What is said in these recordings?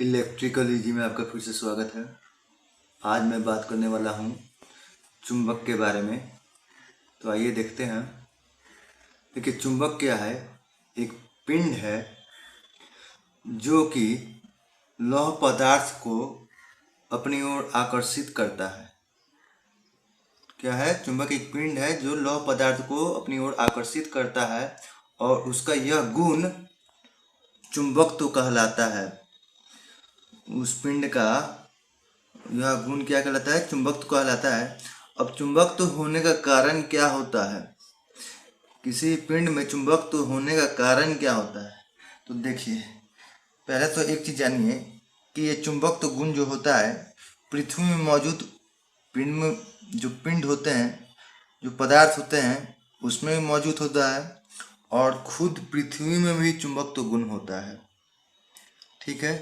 Electrical easy में आपका फिर से स्वागत है। आज मैं बात करने वाला हूँ चुंबक के बारे में। तो आइए देखते हैं। देखिए, चुंबक क्या है? एक पिंड है जो कि लौह पदार्थ को अपनी ओर आकर्षित करता है। क्या है? चुंबक एक पिंड है जो लौह पदार्थ को अपनी ओर आकर्षित करता है और उसका यह गुण चुंबकत्व कहलाता है। उस पिंड का यह गुण क्या कहलाता है? चुंबकत्व कहलाता है। अब चुंबकत्व होने का कारण क्या होता है? किसी पिंड में चुंबकत्व होने का कारण क्या होता है? तो देखिए, पहले तो एक चीज जानिए कि ये चुंबकत्व गुण जो होता है पृथ्वी में मौजूद पिंड में, जो पिंड होते हैं, जो पदार्थ होते हैं, उसमें भी मौजूद होता है और खुद पृथ्वी में भी चुंबकत्व गुण होता है। ठीक है,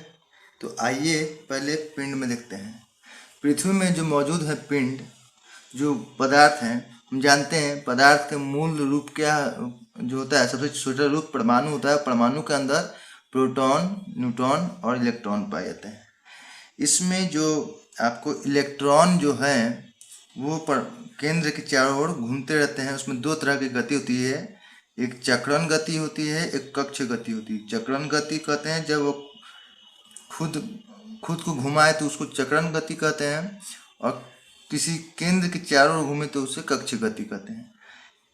तो आइए पहले पिंड में देखते हैं। पृथ्वी में जो मौजूद है पिंड, जो पदार्थ हैं, हम जानते हैं पदार्थ के मूल रूप क्या जो होता है, सबसे छोटा रूप परमाणु होता है। परमाणु के अंदर प्रोटॉन, न्यूट्रॉन और इलेक्ट्रॉन पाए जाते हैं। इसमें जो आपको इलेक्ट्रॉन जो है वो केंद्र के चारों ओर घूमते रहते हैं। उसमें दो तरह की गति होती है, एक चक्रण गति होती है, एक कक्ष गति होती है। चक्रण गति कहते हैं जब वो खुद को घुमाए तो उसको चक्रण गति कहते हैं, और किसी केंद्र के चारों ओर घूमे तो उसे कक्ष गति कहते हैं।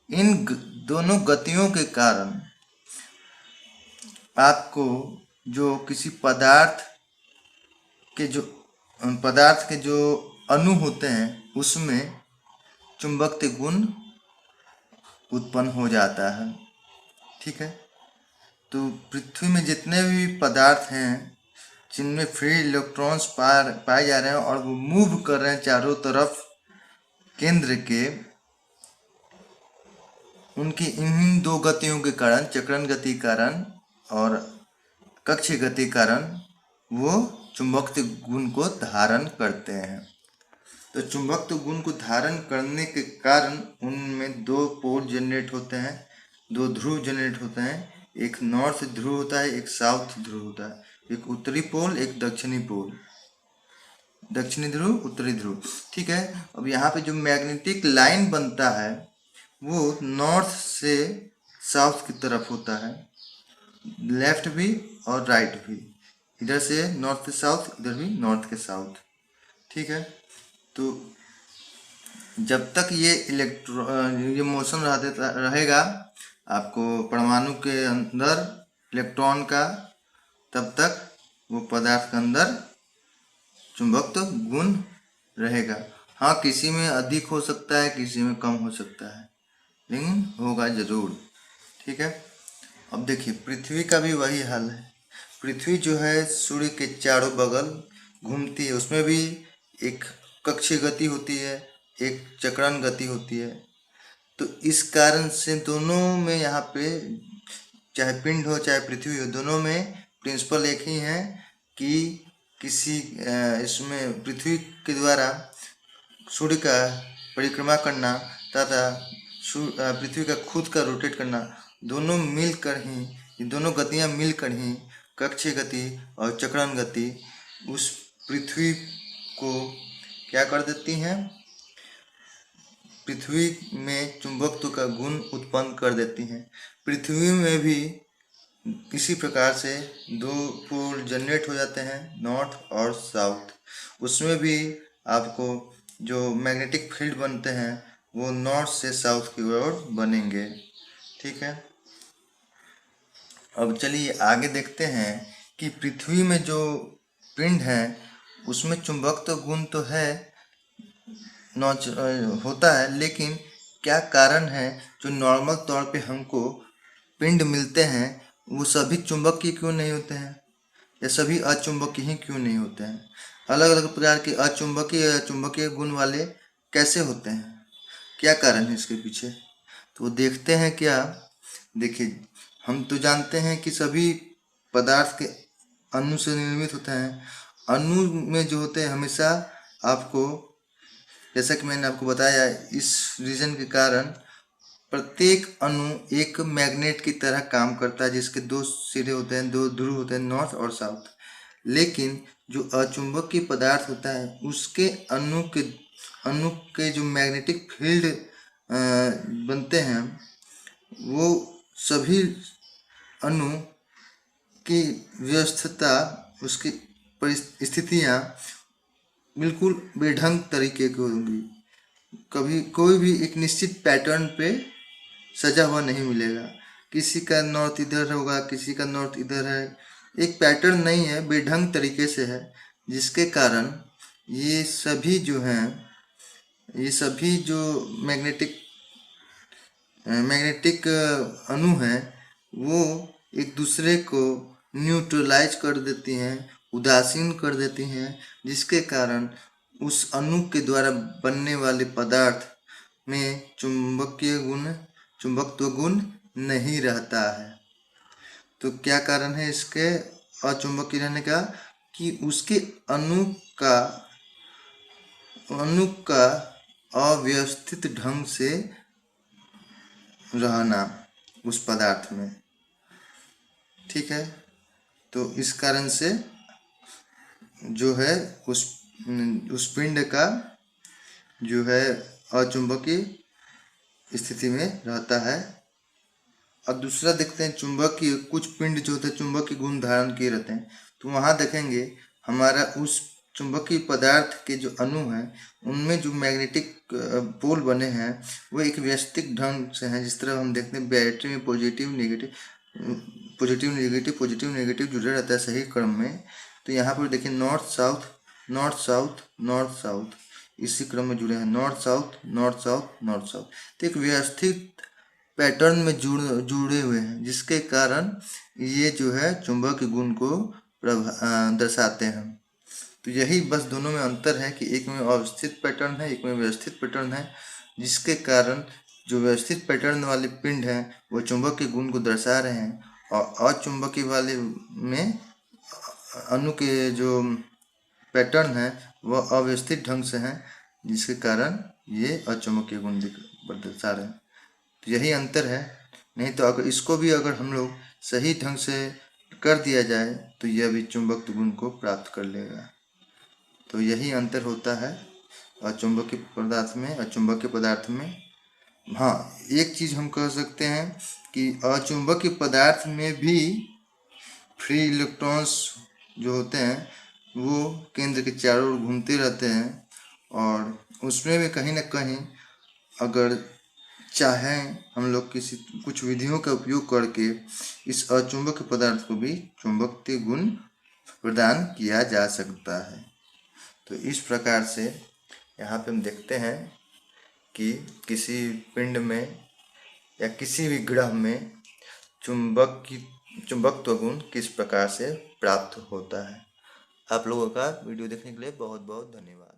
इन दोनों गतियों के कारण आपको जो किसी पदार्थ के जो अणु होते हैं उसमें चुंबकत्व गुण उत्पन्न हो जाता है। ठीक है, तो पृथ्वी में जितने भी पदार्थ हैं जिनमें फ्री इलेक्ट्रॉन्स पाए जा रहे हैं और वो मूव कर रहे हैं चारों तरफ केंद्र के, उनकी इन दो गतियों के कारण, चक्रण गति कारण और कक्ष गति कारण, वो चुंबकत्व गुण को धारण करते हैं। तो चुंबकत्व गुण को धारण करने के कारण उनमें दो पोल जनरेट होते हैं, दो ध्रुव जनरेट होते हैं। एक नॉर्थ ध्रुव होता है, एक साउथ ध्रुव होता है। एक उत्तरी पोल, एक दक्षिणी पोल, दक्षिणी ध्रुव, उत्तरी ध्रुव। ठीक है, अब यहाँ पे जो मैग्नेटिक लाइन बनता है वो नॉर्थ से साउथ की तरफ होता है, लेफ्ट भी और राइट भी। इधर से नॉर्थ से साउथ, इधर भी नॉर्थ के साउथ। ठीक है, तो जब तक ये मोशन रहेगा आपको परमाणु के अंदर इलेक्ट्रॉन का, तब तक वो पदार्थ के अंदर चुंबकत्व गुण रहेगा। हाँ, किसी में अधिक हो सकता है, किसी में कम हो सकता है, लेकिन होगा जरूर। ठीक है, अब देखिए पृथ्वी का भी वही हाल है। पृथ्वी जो है सूर्य के चारों बगल घूमती है, उसमें भी एक कक्षीय गति होती है, एक चक्रण गति होती है। तो इस कारण से दोनों में, यहाँ पे चाहे पिंड हो चाहे पृथ्वी हो, दोनों में प्रिंसिपल एक ही है कि किसी इसमें पृथ्वी के द्वारा सूर्य का परिक्रमा करना तथा पृथ्वी का खुद का रोटेट करना, दोनों मिलकर ही, ये दोनों गतियाँ मिलकर ही कक्षीय गति और चक्रण गति उस पृथ्वी को क्या कर देती हैं? पृथ्वी में चुंबकत्व का गुण उत्पन्न कर देती हैं। पृथ्वी में भी इसी प्रकार से दो पोल जनरेट हो जाते हैं, नॉर्थ और साउथ। उसमें भी आपको जो मैग्नेटिक फील्ड बनते हैं वो नॉर्थ से साउथ की ओर बनेंगे। ठीक है, अब चलिए आगे देखते हैं कि पृथ्वी में जो पिंड है उसमें चुंबकत्व गुण तो है, होता है, लेकिन क्या कारण है जो नॉर्मल तौर पे हमको पिंड मिलते हैं वो सभी चुंबकीय क्यों नहीं होते हैं, या सभी अचुंबकीय ही क्यों नहीं होते हैं? अलग अलग प्रकार के अचुंबकीय या चुंबकीय गुण वाले कैसे होते हैं? क्या कारण है इसके पीछे? तो देखते हैं क्या। देखिए, हम तो जानते हैं कि सभी पदार्थ के अणु से निर्मित होते हैं। अणु में जो होते हैं हमेशा आपको, जैसा कि मैंने आपको बताया, इस रीजन के कारण प्रत्येक अणु एक मैग्नेट की तरह काम करता है, जिसके दो सिरे होते हैं, दो ध्रुव होते हैं, नॉर्थ और साउथ। लेकिन जो अचुंबकीय पदार्थ होता है उसके अणु के जो मैग्नेटिक फील्ड बनते हैं वो सभी अणु की व्यवस्था, उसकी परिस्थितियाँ बिल्कुल बेढंग तरीके की होंगी। कभी कोई भी एक निश्चित पैटर्न पे सजा हुआ नहीं मिलेगा। किसी का नॉर्थ इधर होगा, किसी का नॉर्थ इधर है, एक पैटर्न नहीं है, बेढंग तरीके से है, जिसके कारण ये सभी जो हैं, ये सभी जो मैग्नेटिक अणु हैं वो एक दूसरे को न्यूट्रलाइज कर देती हैं, उदासीन कर देती हैं, जिसके कारण उस अणु के द्वारा बनने वाले पदार्थ में चुंबकत्व गुण नहीं रहता है। तो क्या कारण है इसके अचुंबकीय रहने का? कि उसके अणु का अव्यवस्थित ढंग से रहना उस पदार्थ में। ठीक है, तो इस कारण से जो है उस पिंड का जो है अचुंबकीय स्थिति में रहता है। अब दूसरा देखते हैं, चुंबकीय कुछ पिंड जो होते हैं चुंबकीय गुण धारण किए रहते हैं। तो वहाँ देखेंगे हमारा उस चुंबकीय पदार्थ के जो अणु हैं उनमें जो मैग्नेटिक पोल बने हैं वो एक व्यवस्थित ढंग से हैं। जिस तरह हम देखते हैं बैटरी में पॉजिटिव नेगेटिव जुड़े रहता है सही क्रम में। तो यहाँ पर देखिए north south north south north south इसी क्रम में जुड़े हैं, north south north south north south. तो एक व्यवस्थित पैटर्न में जुड़े हुए हैं, जिसके कारण ये जो है चुंबक गुण को दर्शाते हैं। तो यही बस दोनों में अंतर है कि एक में अवस्थित पैटर्न है, एक में व्यवस्थित पैटर्न है, जिसके कारण जो व्यवस्थित पैटर्न वाले पिंड हैं वो चुंबक के गुण को दर्शा रहे हैं, और अचुंबकीय वाले में अणु के जो पैटर्न है वह अव्यवस्थित ढंग से हैं, जिसके कारण ये अचुंबकीय गुण दर्शा रहे हैं। तो यही अंतर है। नहीं तो अगर इसको भी अगर हम लोग सही ढंग से कर दिया जाए तो यह भी चुंबक गुण को प्राप्त कर लेगा। तो यही अंतर होता है अचुंबकीय पदार्थ में अचुंबकीय पदार्थ में। हाँ, एक चीज़ हम कह सकते हैं कि अचुंबकीय पदार्थ में भी फ्री इलेक्ट्रॉन्स जो होते हैं वो केंद्र के चारों ओर घूमते रहते हैं, और उसमें भी कहीं ना कहीं अगर चाहें हम लोग कुछ विधियों का उपयोग करके इस अचुंबकीय पदार्थ को भी चुंबकीय गुण प्रदान किया जा सकता है। तो इस प्रकार से यहाँ पे हम देखते हैं कि किसी पिंड में या किसी भी ग्रह में चुंबकत्व गुण किस प्रकार से प्राप्त होता है। आप लोगों का वीडियो देखने के लिए बहुत बहुत धन्यवाद।